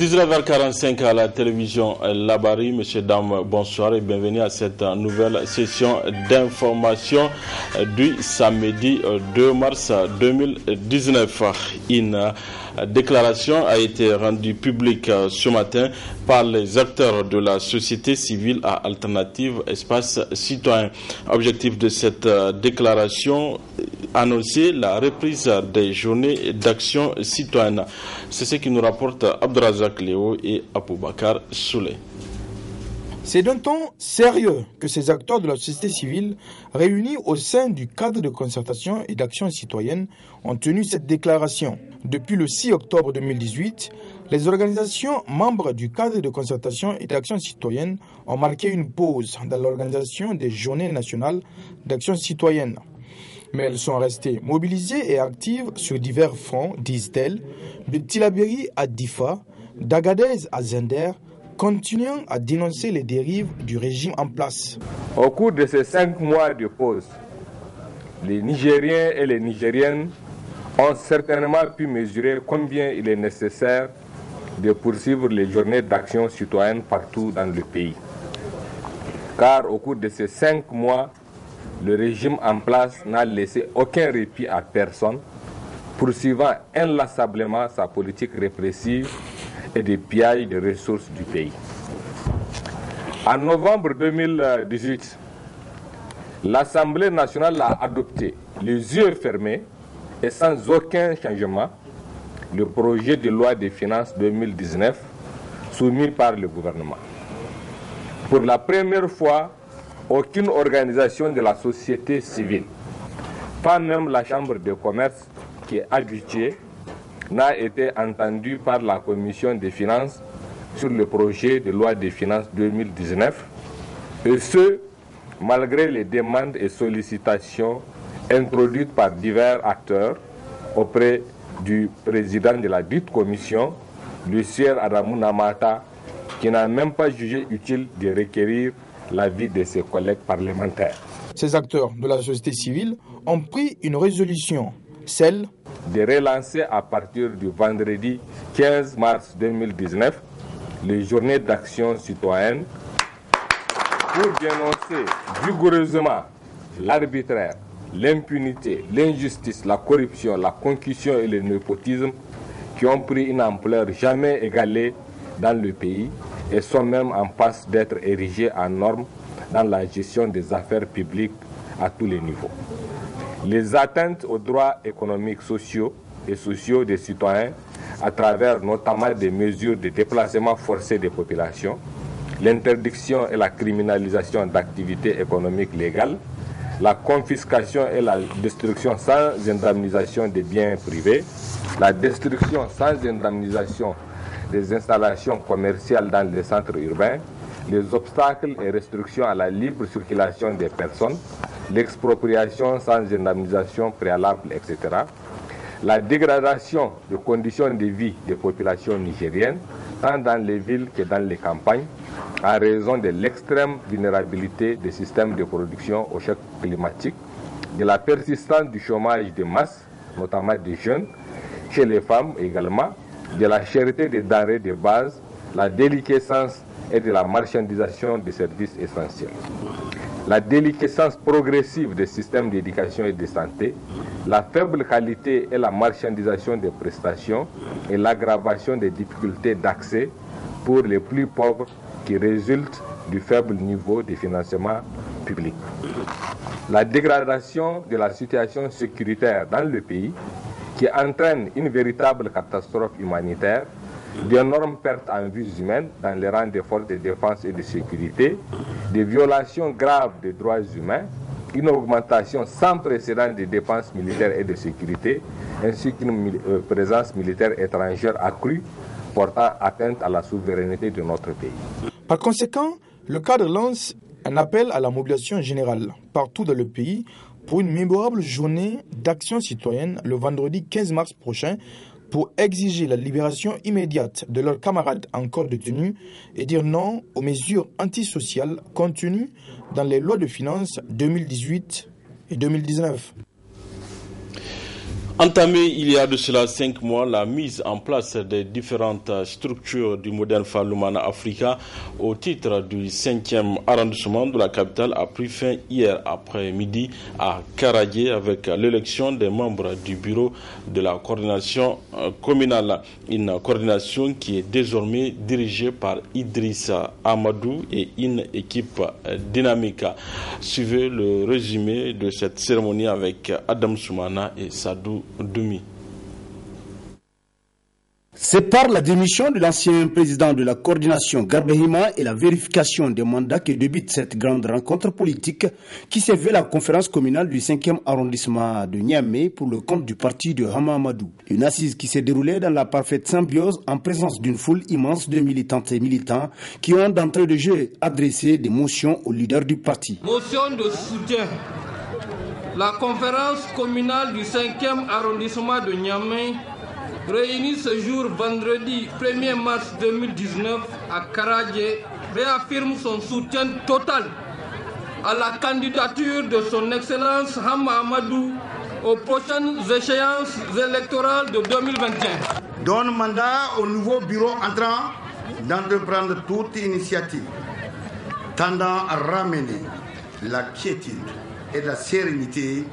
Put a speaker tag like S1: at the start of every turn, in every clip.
S1: 19h45 à la télévision Labari. Messieurs, dames, bonsoir et bienvenue à cette nouvelle session d'information du samedi 2 mars 2019. Une déclaration a été rendue publique ce matin par les acteurs de la société civile à Alternative Espace Citoyen. Objectif de cette déclaration, annoncer la reprise des journées d'action citoyenne. C'est ce qui nous rapporte Abdrazak Léo et Aboubakar Souley.
S2: C'est d'un ton sérieux que ces acteurs de la société civile, réunis au sein du cadre de concertation et d'action citoyenne, ont tenu cette déclaration. Depuis le 6 octobre 2018, les organisations membres du cadre de concertation et d'action citoyenne ont marqué une pause dans l'organisation des journées nationales d'action citoyenne. Mais elles sont restées mobilisées et actives sur divers fronts, disent-elles, de Tillabéri à Difa, d'Agadez à Zender, continuant à dénoncer les dérives du régime en place.
S3: Au cours de ces 5 mois de pause, les Nigériens et les Nigériennes ont certainement pu mesurer combien il est nécessaire de poursuivre les journées d'action citoyenne partout dans le pays. Car au cours de ces 5 mois, le régime en place n'a laissé aucun répit à personne, poursuivant inlassablement sa politique répressive et de pillage des ressources du pays. En novembre 2018, l'Assemblée nationale a adopté, les yeux fermés et sans aucun changement, le projet de loi des finances 2019 soumis par le gouvernement. Pour la première fois, aucune organisation de la société civile, pas même la Chambre de commerce qui est habituée, n'a été entendue par la Commission des finances sur le projet de loi des finances 2019, et ce, malgré les demandes et sollicitations introduites par divers acteurs auprès du président de la dite commission, le sieur Adamou Namata, qui n'a même pas jugé utile de requérir l'avis de ses collègues parlementaires.
S2: Ces acteurs de la société civile ont pris une résolution, celle
S3: de relancer à partir du vendredi 15 mars 2019 les journées d'action citoyenne pour dénoncer vigoureusement l'arbitraire, l'impunité, l'injustice, la corruption, la concussion et le népotisme qui ont pris une ampleur jamais égalée dans le pays et sont même en passe d'être érigés en normes dans la gestion des affaires publiques à tous les niveaux. Les atteintes aux droits économiques, sociaux et sociaux des citoyens à travers notamment des mesures de déplacement forcé des populations, l'interdiction et la criminalisation d'activités économiques légales, la confiscation et la destruction sans indemnisation des biens privés, la destruction sans indemnisation des installations commerciales dans les centres urbains, les obstacles et restrictions à la libre circulation des personnes, l'expropriation sans indemnisation préalable, etc. La dégradation des conditions de vie des populations nigériennes, tant dans les villes que dans les campagnes, à raison de l'extrême vulnérabilité des systèmes de production au choc climatique, de la persistance du chômage de masse, notamment des jeunes, chez les femmes également, de la cherté des denrées de base, la déliquescence et de la marchandisation des services essentiels. La déliquescence progressive des systèmes d'éducation et de santé, la faible qualité et la marchandisation des prestations et l'aggravation des difficultés d'accès pour les plus pauvres qui résultent du faible niveau de financement public. La dégradation de la situation sécuritaire dans le pays qui entraîne une véritable catastrophe humanitaire, d'énormes pertes en vies humaines dans les rangs des forces de défense et de sécurité, des violations graves des droits humains, une augmentation sans précédent des dépenses militaires et de sécurité, ainsi qu'une présence militaire étrangère accrue portant atteinte à la souveraineté de notre pays.
S2: Par conséquent, le cadre lance un appel à la mobilisation générale partout dans le pays pour une mémorable journée d'action citoyenne le vendredi 15 mars prochain pour exiger la libération immédiate de leurs camarades encore détenus et dire non aux mesures antisociales contenues dans les lois de finances 2018 et 2019.
S1: Entamé il y a de cela 5 mois, la mise en place des différentes structures du Modern Fall Lumana Africa au titre du 5e arrondissement de la capitale a pris fin hier après-midi à Karagué avec l'élection des membres du bureau de la coordination communale. Une coordination qui est désormais dirigée par Idrissa Amadou et une équipe dynamique. Suivez le résumé de cette cérémonie avec Adam Soumana et Sadou Doumi.
S4: C'est par la démission de l'ancien président de la coordination Garbehima et la vérification des mandats que débute cette grande rencontre politique qui s'est vue à la conférence communale du 5e arrondissement de Niamey pour le compte du parti de Hama Amadou. Une assise qui s'est déroulée dans la parfaite symbiose en présence d'une foule immense de militantes et militants qui ont d'entrée de jeu adressé des motions aux leaders du parti.
S5: Motion de soutien. La conférence communale du 5e arrondissement de Niamey, réunie ce jour vendredi 1er mars 2019 à Karagué, réaffirme son soutien total à la candidature de son Excellence Hama Amadou aux prochaines échéances électorales de 2021.
S6: Donne mandat au nouveau bureau entrant d'entreprendre toute initiative tendant à ramener la quiétude et la sérénité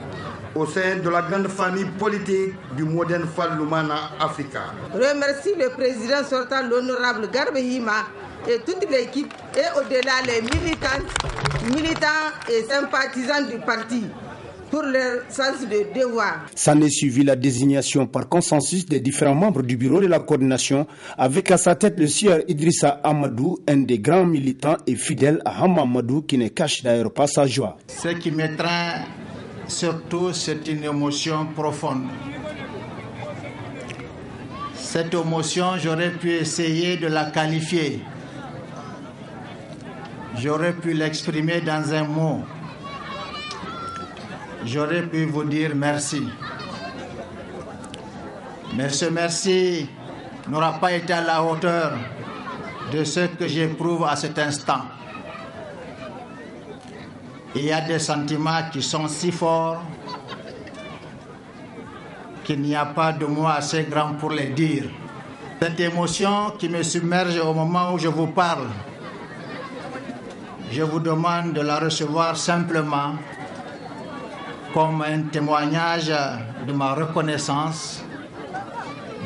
S6: au sein de la grande famille politique du Modern Fall Lumana Africa.
S7: Remercie le président sortant, l'honorable Garbehima et toute l'équipe et au-delà les militants et sympathisants du parti pour leur sens de devoir.
S4: S'en est suivi la désignation par consensus des différents membres du bureau de la coordination avec à sa tête le sieur Idrissa Amadou, un des grands militants et fidèles à Hama Amadou qui ne cache d'ailleurs pas sa joie.
S8: Ce qui m'étreint surtout, c'est une émotion profonde. Cette émotion, j'aurais pu essayer de la qualifier. J'aurais pu l'exprimer dans un mot. J'aurais pu vous dire merci. Mais ce merci n'aura pas été à la hauteur de ce que j'éprouve à cet instant. Il y a des sentiments qui sont si forts qu'il n'y a pas de mots assez grands pour les dire. Cette émotion qui me submerge au moment où je vous parle, je vous demande de la recevoir simplement comme un témoignage de ma reconnaissance,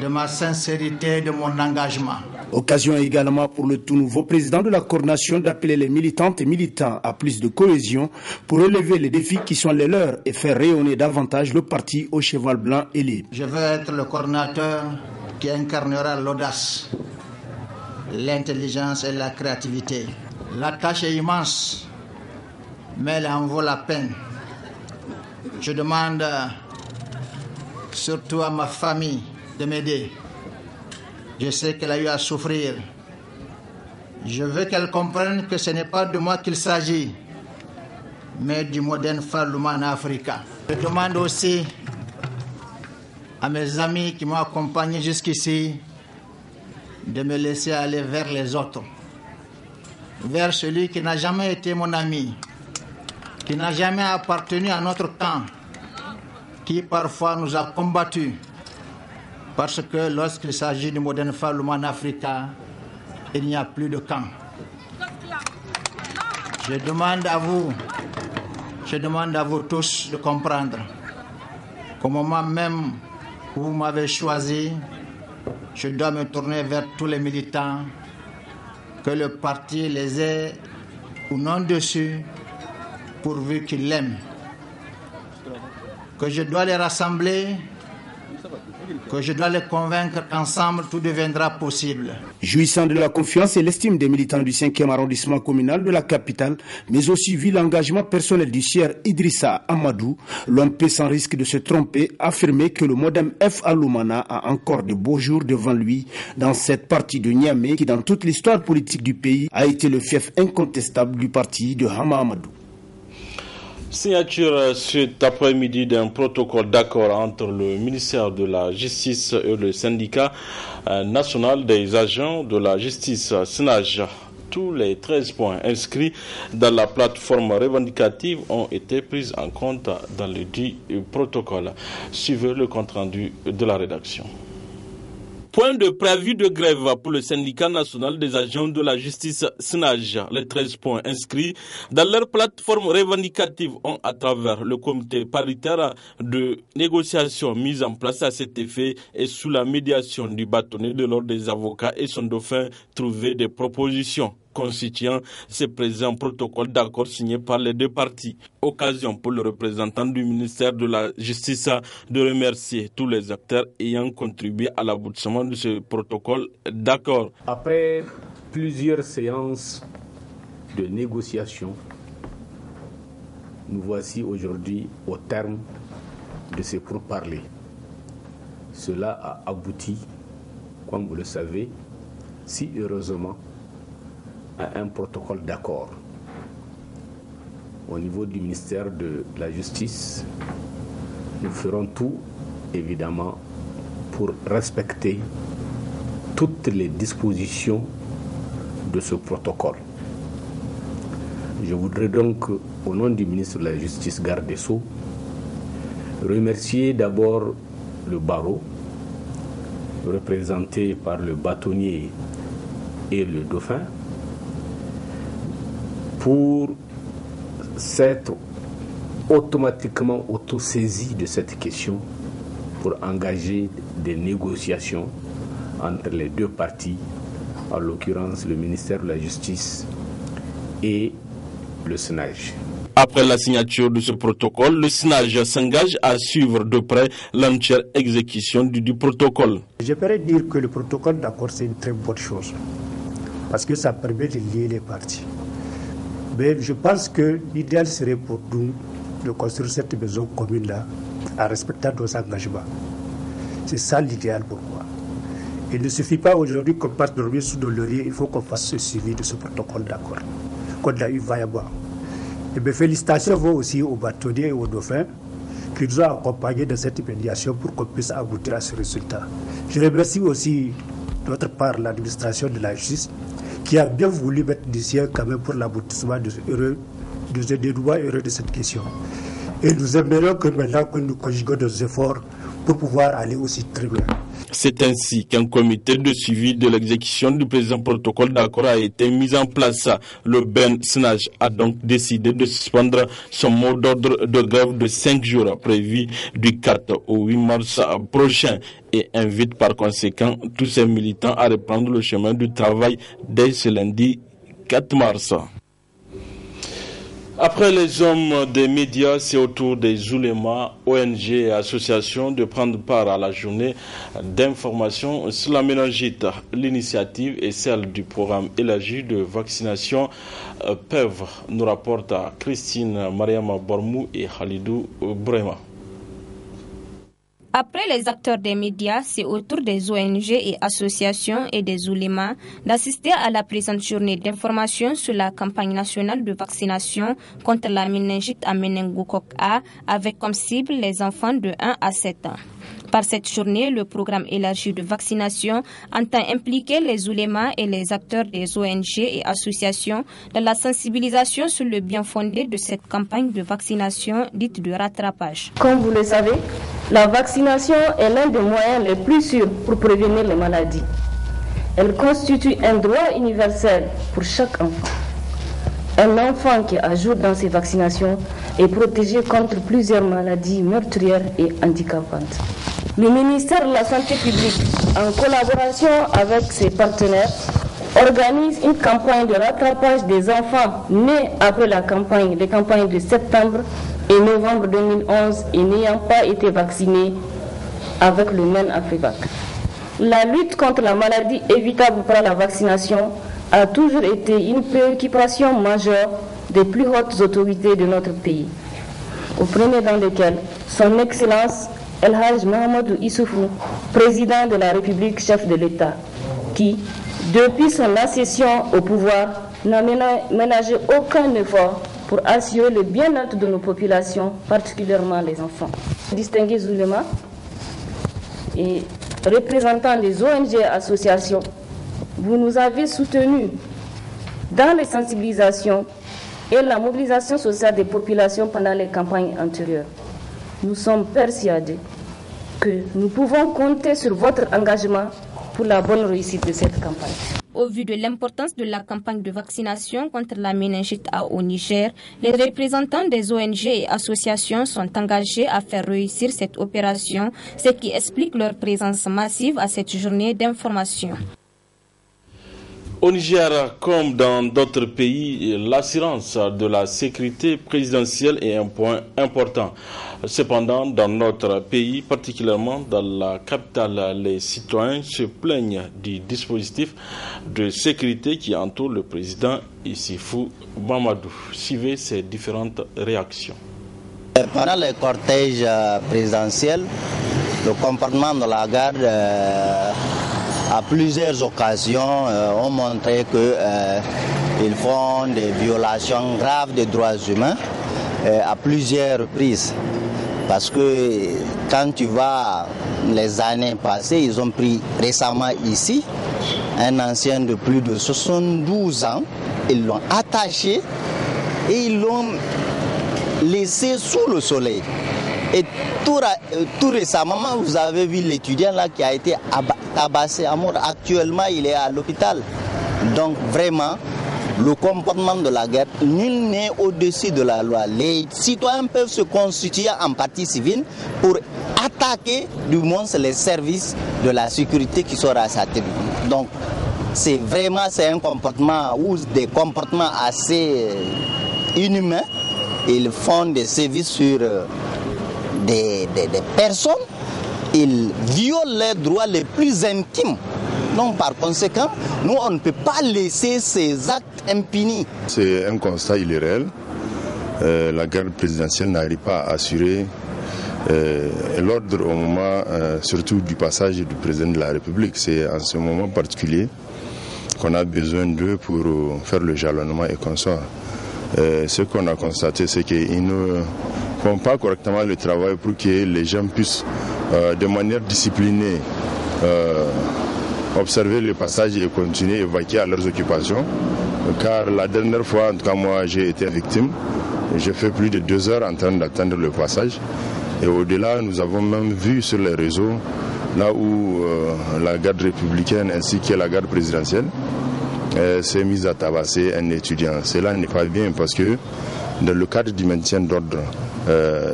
S8: de ma sincérité, de mon engagement.
S4: Occasion également pour le tout nouveau président de la coordination d'appeler les militantes et militants à plus de cohésion pour relever les défis qui sont les leurs et faire rayonner davantage le parti au cheval blanc et libre.
S8: Je veux être le coordinateur qui incarnera l'audace, l'intelligence et la créativité. La tâche est immense, mais elle en vaut la peine. Je demande surtout à ma famille de m'aider. Je sais qu'elle a eu à souffrir. Je veux qu'elle comprenne que ce n'est pas de moi qu'il s'agit, mais du Modern Fall Lumana Africa. Je demande aussi à mes amis qui m'ont accompagné jusqu'ici de me laisser aller vers les autres, vers celui qui n'a jamais été mon ami, qui n'a jamais appartenu à notre camp, qui parfois nous a combattus. Parce que lorsqu'il s'agit du Modern Fall Lumana Africa, il n'y a plus de camp. Je demande à vous tous de comprendre qu'au moment même où vous m'avez choisi, je dois me tourner vers tous les militants, que le parti les ait ou non dessus, pourvu qu'ils l'aiment. Que je dois les rassembler, que je dois les convaincre qu'ensemble tout deviendra possible.
S4: Jouissant de la confiance et l'estime des militants du 5e arrondissement communal de la capitale, mais aussi vu l'engagement personnel du sieur Idrissa Amadou, l'homme peut sans risque de se tromper affirmer que le Modem F. Lumana a encore de beaux jours devant lui dans cette partie de Niamey qui, dans toute l'histoire politique du pays, a été le fief incontestable du parti de Hama Amadou.
S1: Signature cet après-midi d'un protocole d'accord entre le ministère de la Justice et le syndicat national des agents de la justice SNAJ. tous les 13 points inscrits dans la plateforme revendicative ont été pris en compte dans le dit protocole. Suivez le compte-rendu de la rédaction. Point de préavis de grève pour le syndicat national des agents de la justice SNAJ. Les 13 points inscrits dans leur plateforme revendicative ont, à travers le comité paritaire de négociation mis en place à cet effet et sous la médiation du bâtonnier de l'ordre des avocats et son dauphin, trouvé des propositions constituant ce présent protocole d'accord signé par les deux parties. Occasion pour le représentant du ministère de la Justice de remercier tous les acteurs ayant contribué à l'aboutissement de ce protocole d'accord.
S9: Après plusieurs séances de négociation, nous voici aujourd'hui au terme de ces pourparlers. Cela a abouti, comme vous le savez, si heureusement, à un protocole d'accord. Au niveau du ministère de la Justice, nous ferons tout, évidemment, pour respecter toutes les dispositions de ce protocole. Je voudrais donc, au nom du ministre de la Justice, garde des Sceaux, remercier d'abord le barreau, représenté par le bâtonnier et le dauphin, pour s'être automatiquement autosaisi de cette question pour engager des négociations entre les deux parties, en l'occurrence le ministère de la Justice et le SNAJ.
S1: Après la signature de ce protocole, le SNAJ s'engage à suivre de près l'entière exécution du protocole.
S10: Je pourrais dire que le protocole d'accord, c'est une très bonne chose, parce que ça permet de lier les parties. Mais je pense que l'idéal serait pour nous de construire cette maison commune-là en respectant nos engagements. C'est ça l'idéal pour moi. Il ne suffit pas aujourd'hui qu'on passe dormir sous nos lauriers, il faut qu'on fasse ce suivi de ce protocole d'accord, qu'on a eu vaillamment. Et mes félicitations vont aussi aux bâtonniers et aux dauphins qui nous ont accompagnés dans cette médiation pour qu'on puisse aboutir à ce résultat. Je remercie aussi, d'autre part, l'administration de la justice qui a bien voulu mettre du sien quand même pour l'aboutissement de ce dénouement heureux de cette question. Et nous aimerions que maintenant que nous conjuguons nos efforts pour pouvoir aller aussi très loin.
S1: C'est ainsi qu'un comité de suivi de l'exécution du présent protocole d'accord a été mis en place. Le BEN SNAJ a donc décidé de suspendre son mot d'ordre de grève de 5 jours prévu du 4 au 8 mars prochain et invite par conséquent tous ses militants à reprendre le chemin du travail dès ce lundi 4 mars. Après les hommes des médias, c'est au tour des oulémas, ONG et associations de prendre part à la journée d'information sur la méningite. L'initiative est celle du programme élargi de vaccination PEV, nous rapporte Christine Mariama Bormou et Khalidou Brema.
S11: Après les acteurs des médias, c'est au tour des ONG et associations et des oulémas d'assister à la présente journée d'information sur la campagne nationale de vaccination contre la méningite à méningocoque A avec comme cible les enfants de 1 à 7 ans. Par cette journée, le programme élargi de vaccination entend impliquer les oulémas et les acteurs des ONG et associations dans la sensibilisation sur le bien fondé de cette campagne de vaccination dite de rattrapage.
S12: Comme vous le savez, la vaccination est l'un des moyens les plus sûrs pour prévenir les maladies. Elle constitue un droit universel pour chaque enfant. Un enfant qui a jour dans ces vaccinations est protégé contre plusieurs maladies meurtrières et handicapantes. Le ministère de la Santé publique, en collaboration avec ses partenaires, organise une campagne de rattrapage des enfants nés après les campagnes de septembre et novembre 2011 et n'ayant pas été vaccinés avec le MEN-Afrivac. La lutte contre la maladie évitable par la vaccination a toujours été une préoccupation majeure des plus hautes autorités de notre pays, au premier dans lesquelles son Excellence El Hadj Mahamadou Issoufou, président de la République, chef de l'État, qui, depuis son accession au pouvoir, n'a ménagé aucun effort pour assurer le bien-être de nos populations, particulièrement les enfants. Distingués oulémas et représentants des ONG et associations, vous nous avez soutenus dans les sensibilisations et la mobilisation sociale des populations pendant les campagnes antérieures. Nous sommes persuadés que nous pouvons compter sur votre engagement pour la bonne réussite de cette campagne.
S11: Au vu de l'importance de la campagne de vaccination contre la méningite au Niger, les représentants des ONG et associations sont engagés à faire réussir cette opération, ce qui explique leur présence massive à cette journée d'information.
S1: Au Niger, comme dans d'autres pays, l'assurance de la sécurité présidentielle est un point important. Cependant, dans notre pays, particulièrement dans la capitale, les citoyens se plaignent du dispositif de sécurité qui entoure le président Issoufou Mahamadou. Suivez ces différentes réactions.
S13: Pendant le cortège présidentiel, le comportement de la garde à plusieurs occasions ont montré qu'ils font des violations graves des droits humains à plusieurs reprises. Parce que quand tu vas les années passées, ils ont pris récemment ici un ancien de plus de 72 ans, ils l'ont attaché et ils l'ont laissé sous le soleil. Et tout récemment, vous avez vu l'étudiant là qui a été tabassé à mort. Actuellement, il est à l'hôpital. Donc vraiment, le comportement de la guerre, nul n'est au-dessus de la loi. Les citoyens peuvent se constituer en partie civile pour attaquer du moins les services de la sécurité qui sont à sa tête. Donc c'est un comportement ou des comportements assez inhumains. Ils font des sévices sur des personnes, ils violent les droits les plus intimes. Donc par conséquent, nous on ne peut pas laisser ces actes impunis.
S14: C'est un constat irréel. La garde présidentielle n'arrive pas à assurer l'ordre au moment surtout du passage du président de la République. C'est en ce moment particulier qu'on a besoin d'eux pour faire le jalonnement et consorts. Ce qu'on a constaté, c'est qu'ils ne font pas correctement le travail pour que les gens puissent de manière disciplinée observer le passage et continuer à évacuer à leurs occupations. Car la dernière fois, en tout cas moi j'ai été victime, j'ai fait plus de 2 heures en train d'attendre le passage. Et au-delà, nous avons même vu sur les réseaux, là où la garde républicaine ainsi que la garde présidentielle s'est mise à tabasser un étudiant. Cela n'est pas bien parce que dans le cadre du maintien d'ordre,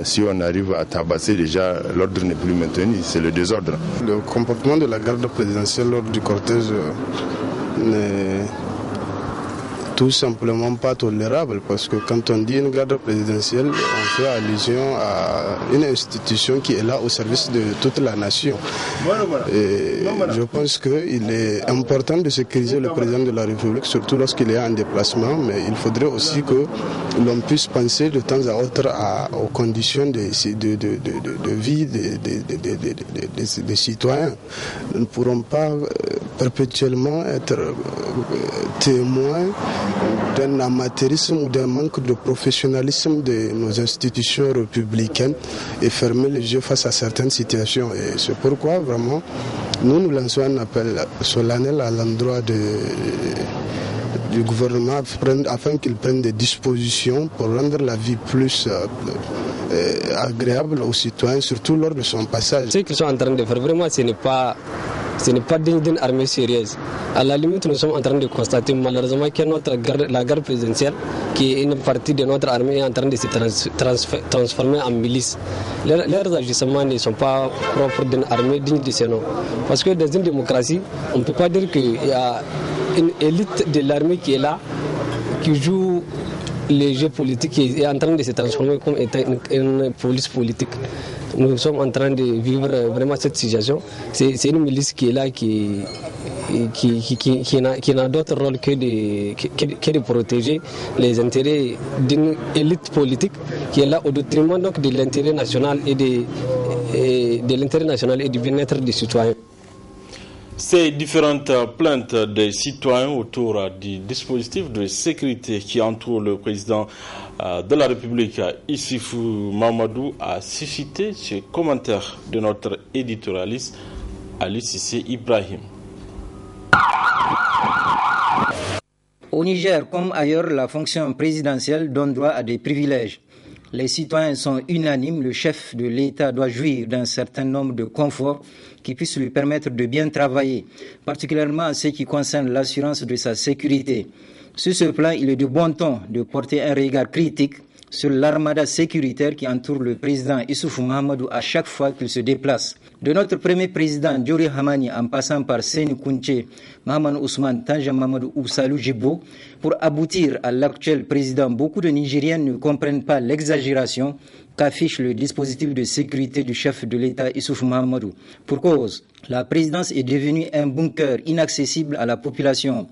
S14: si on arrive à tabasser déjà, l'ordre n'est plus maintenu, c'est le désordre.
S15: Le comportement de la garde présidentielle lors du cortège n'est tout simplement pas tolérable parce que quand on dit une garde présidentielle, on fait allusion à une institution qui est là au service de toute la nation. Et je pense qu'il est important de sécuriser le président de la République, surtout lorsqu'il est en déplacement, mais il faudrait aussi que l'on puisse penser de temps à autre aux conditions de vie des citoyens. Nous ne pourrons pas perpétuellement être témoins d'un amateurisme ou d'un manque de professionnalisme de nos institutions républicaines et fermer les yeux face à certaines situations. Et c'est pourquoi vraiment nous lançons un appel solennel à l'endroit du gouvernement afin qu'il prenne des dispositions pour rendre la vie plus agréable aux citoyens, surtout lors de son passage.
S16: Ce qu'ils sont en train de faire, vraiment, ce n'est pas digne d'une armée sérieuse. À la limite, nous sommes en train de constater malheureusement que la garde présidentielle, qui est une partie de notre armée, est en train de se transformer en milice. Leurs agissements ne sont pas propres d'une armée digne de ce nom. Parce que dans une démocratie, on ne peut pas dire qu'il y a une élite de l'armée qui est là, qui joue les jeux politiques, qui est en train de se transformer comme étant une police politique. Nous sommes en train de vivre vraiment cette situation. C'est une milice qui est là, qui n'a d'autre rôle que de protéger les intérêts d'une élite politique qui est là au détriment donc de l'intérêt national et de l'intérêt national et du bien-être des citoyens.
S1: Ces différentes plaintes des citoyens autour du dispositif de sécurité qui entoure le président de la République, Issoufou Mahamadou, a suscité ce commentaire de notre éditorialiste Ali Cissé Ibrahim.
S17: Au Niger, comme ailleurs, la fonction présidentielle donne droit à des privilèges. Les citoyens sont unanimes, le chef de l'État doit jouir d'un certain nombre de conforts qui puissent lui permettre de bien travailler, particulièrement en ce qui concerne l'assurance de sa sécurité. Sur ce plan, il est de bon ton de porter un regard critique sur l'armada sécuritaire qui entoure le président Issoufou Mahamadou à chaque fois qu'il se déplace. De notre premier président, Djori Hamani, en passant par Seni Kounché, Mahaman Ousmane, Tanja Mamadou ou Salou Djibo, pour aboutir à l'actuel président, beaucoup de Nigériens ne comprennent pas l'exagération qu'affiche le dispositif de sécurité du chef de l'État Issoufou Mahamadou. Pour cause, la présidence est devenue un bunker inaccessible à la population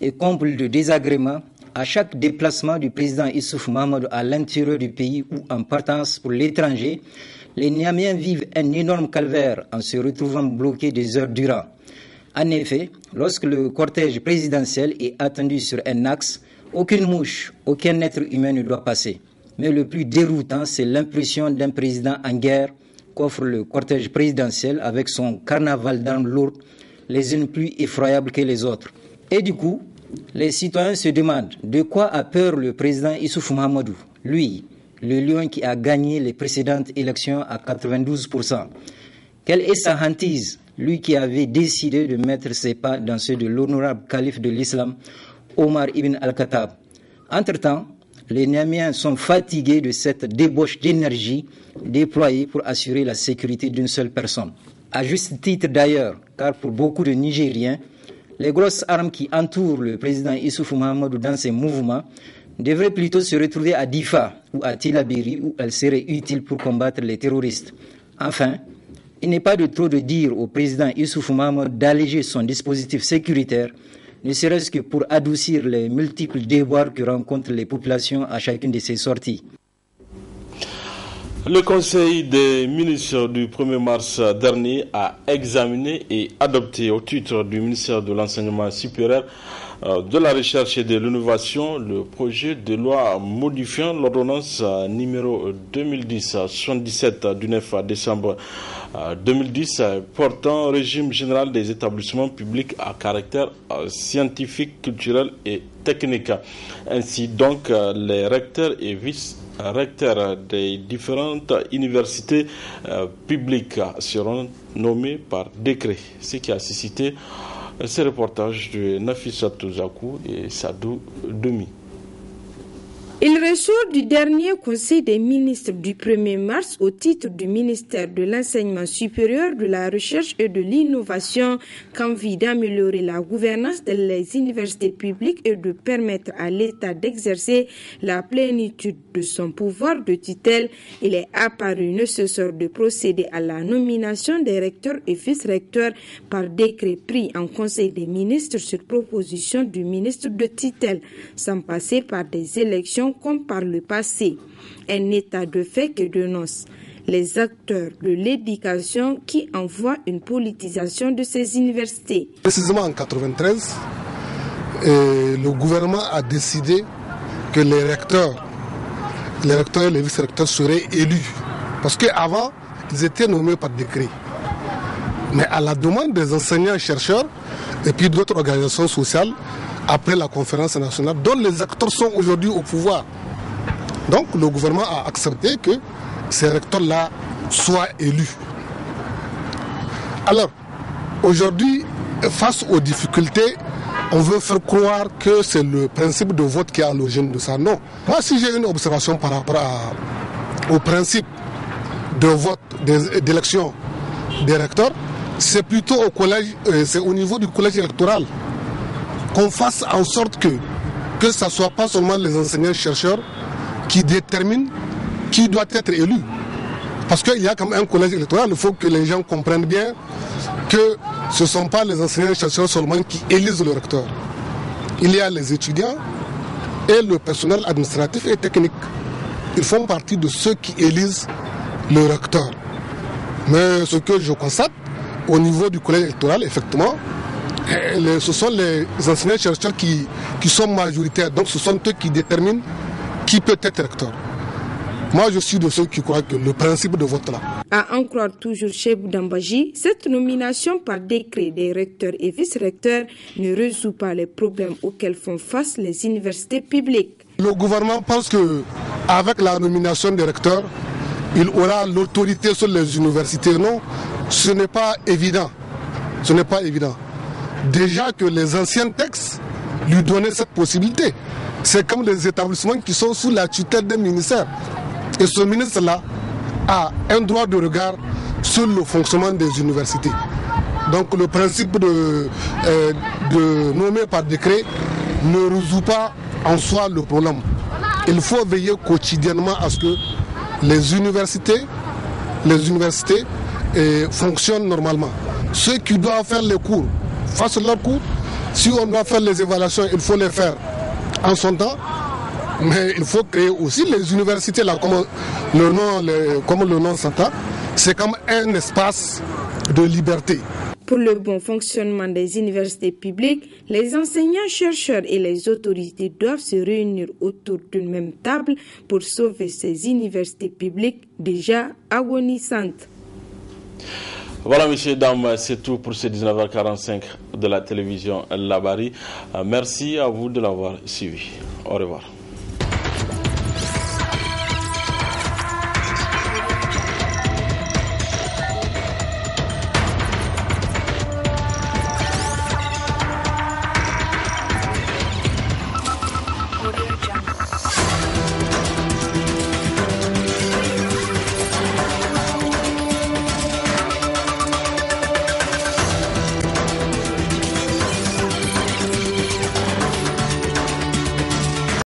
S17: et comble de désagréments. À chaque déplacement du président Issoufou Mahamadou à l'intérieur du pays ou en partance pour l'étranger, les Niamiens vivent un énorme calvaire en se retrouvant bloqués des heures durant. En effet, lorsque le cortège présidentiel est attendu sur un axe, aucune mouche, aucun être humain ne doit passer. Mais le plus déroutant, c'est l'impression d'un président en guerre qu'offre le cortège présidentiel avec son carnaval d'armes lourdes, les unes plus effroyables que les autres. Et du coup, les citoyens se demandent de quoi a peur le président Issoufou Mahamadou, lui, le lion qui a gagné les précédentes élections à 92%. Quelle est sa hantise, lui qui avait décidé de mettre ses pas dans ceux de l'honorable calife de l'islam, Omar ibn al-Khattab. Entre-temps, les Niamiens sont fatigués de cette débauche d'énergie déployée pour assurer la sécurité d'une seule personne. À juste titre d'ailleurs, car pour beaucoup de Nigériens, les grosses armes qui entourent le président Issoufou Mahamadou dans ses mouvements devraient plutôt se retrouver à Difa ou à Tillabéri où elles seraient utiles pour combattre les terroristes. Enfin, il n'est pas de trop de dire au président Issoufou Mahamadou d'alléger son dispositif sécuritaire, ne serait-ce que pour adoucir les multiples déboires que rencontrent les populations à chacune de ses sorties.
S1: Le Conseil des ministres du 1er mars dernier a examiné et adopté au titre du ministère de l'Enseignement supérieur, de la Recherche et de l'Innovation le projet de loi modifiant l'ordonnance numéro 2010-77 du 9 décembre 2010 portant régime général des établissements publics à caractère scientifique, culturel et technique. Ainsi donc, les recteurs et vice-recteurs des différentes universités publiques seront nommés par décret, ce qui a suscité ce reportage de Nafissatou Zakou et Sadou Demi.
S18: Il ressort du dernier Conseil des ministres du 1er mars au titre du ministère de l'Enseignement supérieur, de la Recherche et de l'Innovation qu'envie d'améliorer la gouvernance des universités publiques et de permettre à l'État d'exercer la plénitude de son pouvoir de tutelle. Il est apparu nécessaire de procéder à la nomination des recteurs et vice-recteurs par décret pris en Conseil des ministres sur proposition du ministre de tutelle, sans passer par des élections comme par le passé, un état de fait que dénoncent les acteurs de l'éducation qui envoient une politisation de ces universités.
S19: Précisément en 1993, le gouvernement a décidé que les recteurs et les vice-recteurs seraient élus. Parce qu'avant, ils étaient nommés par décret. Mais à la demande des enseignants-chercheurs et puis d'autres organisations sociales, après la conférence nationale, dont les acteurs sont aujourd'hui au pouvoir. Donc le gouvernement a accepté que ces recteurs-là soient élus. Alors, aujourd'hui, face aux difficultés, on veut faire croire que c'est le principe de vote qui est à l'origine de ça. Non. Moi, si j'ai une observation par rapport au principe de vote, d'élection des recteurs, c'est plutôt au collège, c'est au niveau du collège électoral. Qu'on fasse en sorte que ce ne soit pas seulement les enseignants-chercheurs qui déterminent qui doit être élu. Parce qu'il y a comme un collège électoral, il faut que les gens comprennent bien que ce ne sont pas les enseignants-chercheurs seulement qui élisent le recteur. Il y a les étudiants et le personnel administratif et technique. Ils font partie de ceux qui élisent le recteur. Mais ce que je constate, au niveau du collège électoral, effectivement, ce sont les enseignants-chercheurs qui sont majoritaires. Donc ce sont eux qui déterminent qui peut être recteur. Moi, je suis de ceux qui croient que le principe de vote là.
S18: À en croire toujours Chebou Dambaji, cette nomination par décret des recteurs et vice-recteurs ne résout pas les problèmes auxquels font face les universités publiques.
S19: Le gouvernement pense que avec la nomination des recteurs, il aura l'autorité sur les universités. Non, ce n'est pas évident. Ce n'est pas évident. Déjà que les anciens textes lui donnaient cette possibilité. C'est comme les établissements qui sont sous la tutelle des ministères. Et ce ministre-là a un droit de regard sur le fonctionnement des universités. Donc le principe de nommer par décret ne résout pas en soi le problème. Il faut veiller quotidiennement à ce que les universités fonctionnent normalement. Ceux qui doivent faire les cours fassent leurs cours. Si on doit faire les évaluations, il faut les faire en son temps. Mais il faut créer aussi les universités, là, comme le nom s'entend, c'est comme un espace de liberté.
S18: Pour le bon fonctionnement des universités publiques, les enseignants, chercheurs et les autorités doivent se réunir autour d'une même table pour sauver ces universités publiques déjà agonisantes.
S1: Voilà, messieurs, dames, c'est tout pour ce 19h45 de la télévision Labari. Merci à vous de l'avoir suivi. Au revoir.